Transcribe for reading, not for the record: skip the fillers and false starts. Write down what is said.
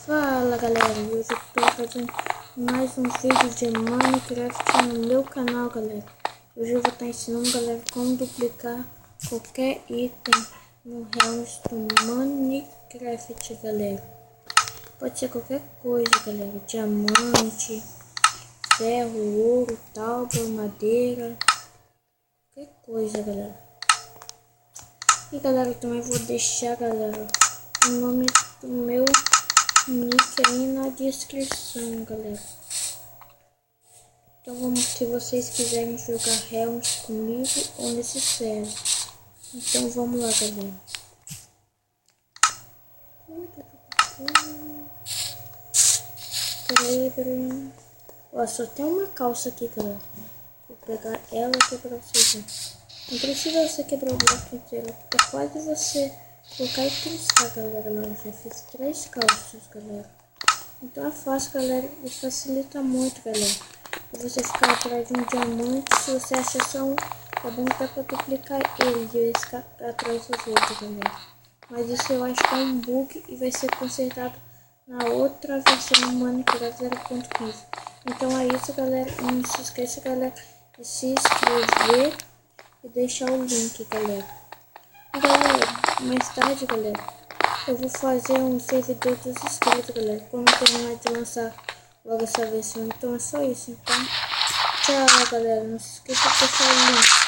Fala galera, hoje eu tô fazendo mais um vídeo de Minecraft no meu canal, galera. Hoje eu vou estar ensinando, galera, como duplicar qualquer item no Realms do Minecraft, galera. Pode ser qualquer coisa, galera, diamante, ferro, ouro, tábua, madeira, qualquer coisa, galera. E galera, eu também vou deixar, galera, o nome do meu nick aí na descrição, galera. Então vamos, se vocês quiserem jogar Realms comigo ou nesse server. Então vamos lá, galera. Peraí. Ó, só tem uma calça aqui, galera. Vou pegar ela aqui pra vocês verem. Não precisa você quebrar o bloco inteiro. É quase você colocar e pensar, galera. Eu já fiz 3 calças, galera. Então é fácil, galera, e facilita muito, galera. Se você ficar atrás de um diamante, se você acha só um, é bom que dá pra duplicar ele, de vez ficar atrás dos outros, galera. Mas isso eu acho que é um bug e vai ser consertado na outra versão do Minecraft 0.15. Então é isso, galera. E não se esqueça, galera, de se inscrever e deixar o link, galera. E galera, mais tarde, galera, eu vou fazer um servidor dos inscritos, galera, quando eu terminar de lançar logo essa versão. Então é só isso. Então, tchau, galera. Não se esqueça de deixar o link.